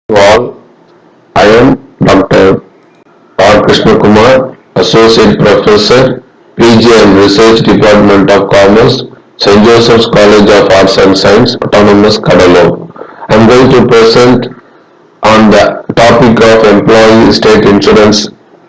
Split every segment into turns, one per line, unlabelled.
All, I am Dr. R. Krishnakumar, Associate Professor, PG and Research Department of Commerce, St. Joseph's College of Arts and Science, Autonomous Cuddalore. I am going to present on the topic of Employee State Insurance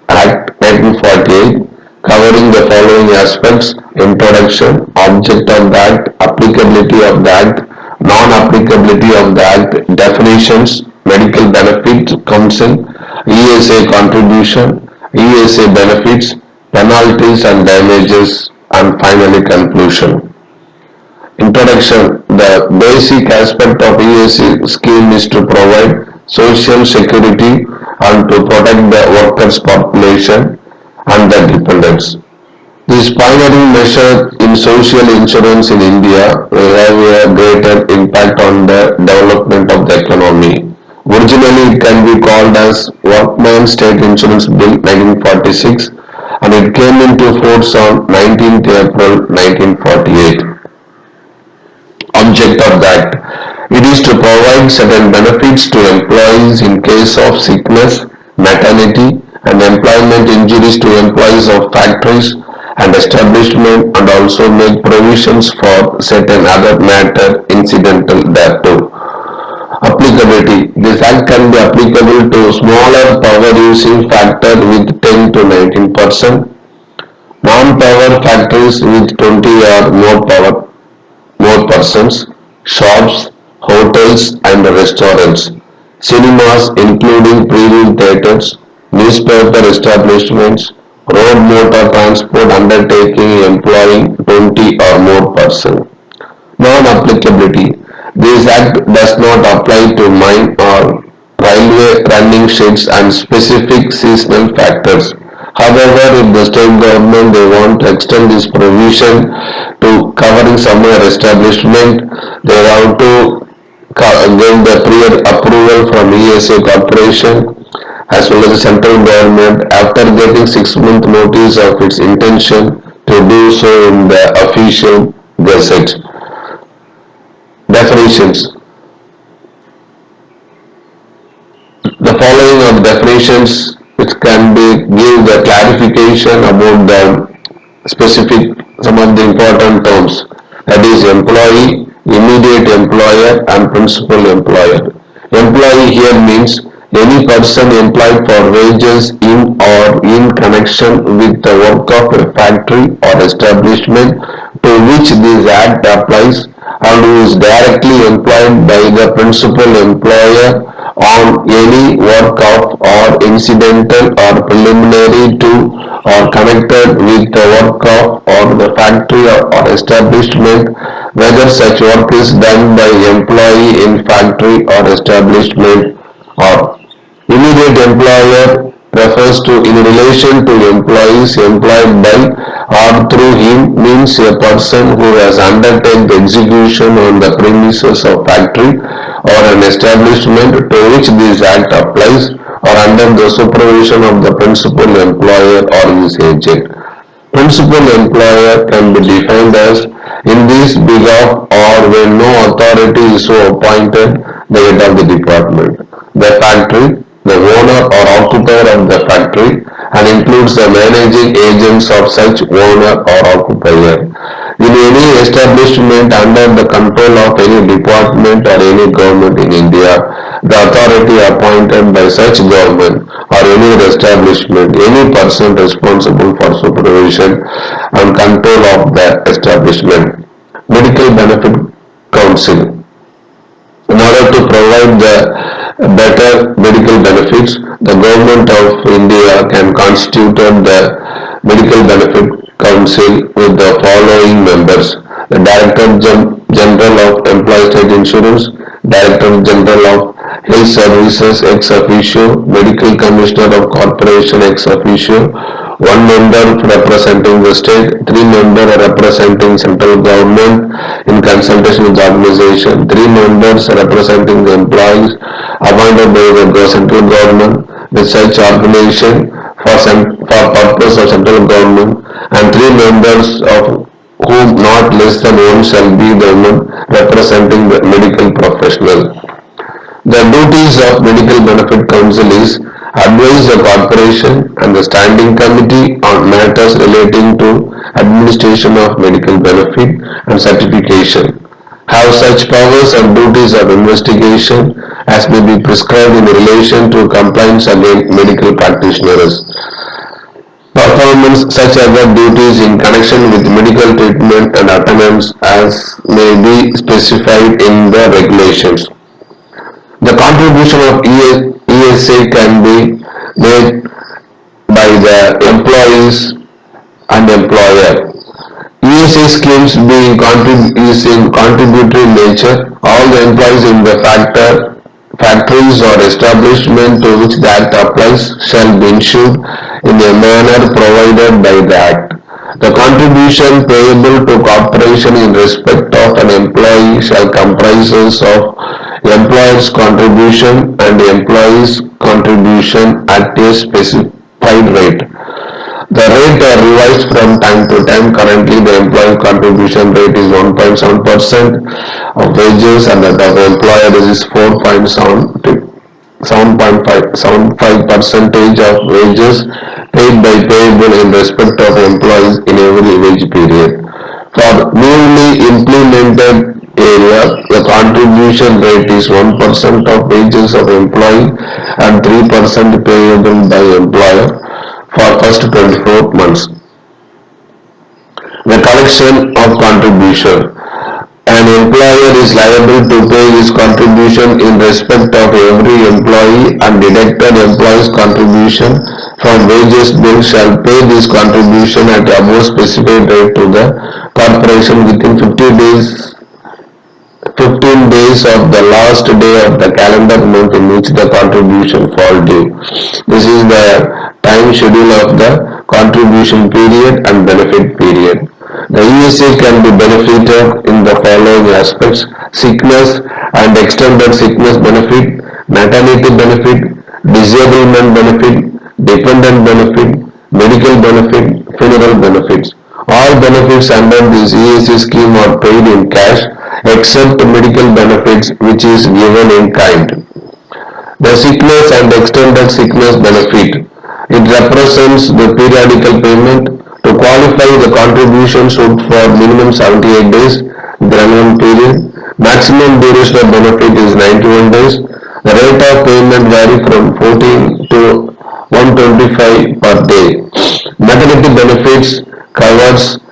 Act 1948, covering the following aspects: introduction, object of the Act, applicability of the Act, non-applicability of the Act, definitions, medical benefit council, ESA contribution, ESA benefits, penalties and damages, and finally conclusion. Introduction. The basic aspect of ESA scheme is to provide social security and to protect the workers' population and their dependents. This pioneering measure in social insurance in India will have a greater impact on the development of the economy. Originally, it can be called as Workmen's State Insurance Bill 1946, and it came into force on 19th April 1948. Object of that. It is to provide certain benefits to employees in case of sickness, maternity, and employment injuries to employees of factories and establishment, and also make provisions for certain other matter incidental thereto. Applicability. This act can be applicable to smaller power using factor with 10 to 19%, non-power factories with 20 or more persons, shops, hotels and restaurants, cinemas including preview theatres, newspaper establishments, road motor transport undertaking employing 20 or more persons. Non-applicability. This act does not apply to mine or railway running sheds and specific seasonal factors. However, if the state government they want to extend this provision to covering some establishment, they have to get the prior approval from ESA corporation as well as the central government after getting 6-month notice of its intention to do so in the official gazette. Definitions. The following are definitions which can be give the clarification about the specific some of the important terms, that is employee, immediate employer and principal employer. Employee here means any person employed for wages in or in connection with the work of a factory or establishment to which this act applies and who is directly employed by the principal employer on any work of or incidental or preliminary to or connected with the work of or the factory or establishment, whether such work is done by employee in factory or establishment. Or immediate employer refers to in relation to employees employed by or through him, means a person who has undertaken the execution on the premises of factory or an establishment to which this act applies or under the supervision of the principal employer or his agent. Principal employer can be defined as in this behalf or when no authority is so appointed, the head of the department, the factory, the owner or occupier of the factory, and includes the managing agents of such owner or occupier. In any establishment under the control of any department or any government in India, the authority appointed by such government or any establishment, any person responsible for supervision and control of the establishment. Medical Benefit Council. In order to provide the better medical benefits, the government of India can constitute the Medical Benefit Council with the following members: the Director General of Employee State Insurance, Director General of Health Services ex officio, Medical Commissioner of Corporation ex officio, one member representing the state, 3 members representing central government in consultation with the organization, 3 members representing the employees appointed by the central government with such organization for purpose of central government, and 3 members of whom not less than one shall be the women representing the medical professional. The duties of Medical Benefit Council is advise the corporation and the standing committee on matters relating to administration of medical benefit and certification. Have such powers and duties of investigation as may be prescribed in relation to complaints against medical practitioners. Performance such other duties in connection with medical treatment and attendance as may be specified in the regulations. The contribution of ESA can be made by the employees and employer. ESA schemes being is in contributory nature. All the employees in the factories or establishment to which the Act applies shall be insured in a manner provided by the Act. The contribution payable to corporation in respect of an employee shall comprises of employer's contribution and employee's contribution at a specified rate. The rate are revised from time to time. Currently, the employee contribution rate is 1.7% of wages and that of employer is 4.75 percentage of wages paid by payable in respect of employees in every wage period. For newly implemented area, the contribution rate is 1% of wages of employee and 3% payable by employer for first 24 months. The collection of contribution. An employer is liable to pay his contribution in respect of every employee and deducted employee's contribution from wages bill shall pay this contribution at above specified rate to the corporation within 15 days of the last day of the calendar month in which the contribution fall due. This is the time schedule of the contribution period and benefit period. The ESA can be benefited in the following aspects: sickness and extended sickness benefit, maternity benefit, disablement benefit, dependent benefit, medical benefit, funeral benefits. All benefits under this ESA scheme are paid in cash except medical benefits which is given in kind. The sickness and extended sickness benefit. It represents the periodical payment. To qualify, the contribution should for minimum 78 days, the relevant period. Maximum duration of benefit is 91 days. The rate of payment vary from 14 to 125 per day. Maternity benefits covers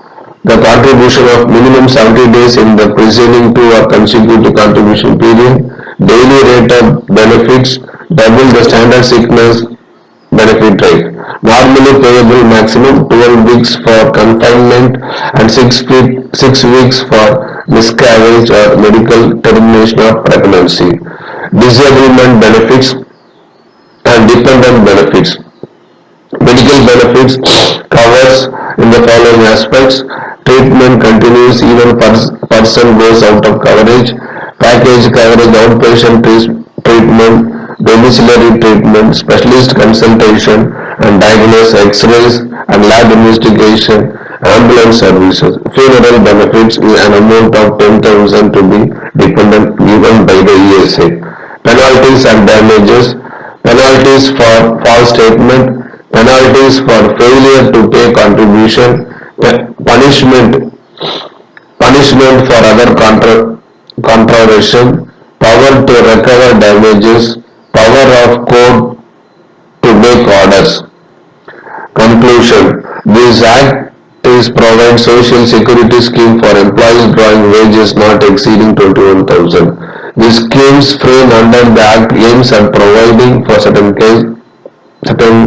the contribution of minimum 70 days in the preceding 2 or consecutive contribution period. Daily rate of benefits double the standard sickness benefit rate. Normally payable maximum 12 weeks for confinement and 6 weeks for miscarriage or medical termination of pregnancy. Disablement benefits and dependent benefits. Medical benefits covers in the following aspects: treatment continues even person goes out of coverage, package coverage, outpatient treatment, domiciliary treatment, specialist consultation and diagnosis, x-rays and lab investigation, ambulance services. Funeral benefits with an amount of 10,000 to be dependent given by the ESA. Penalties and damages. Penalties for false statement, penalties for failure to pay contribution, punishment for other contravention, power to recover damages, power of court to make orders. Conclusion. This Act is provide social security scheme for employees drawing wages not exceeding 21,000. These schemes framed under the Act aims at providing for certain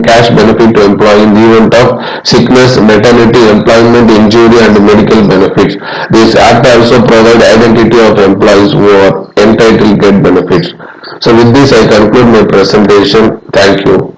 cash benefit to employee in the event of sickness, maternity, employment, injury and medical benefits. This Act also provides identity of employees who are entitled to get benefits. So with this I conclude my presentation. Thank you.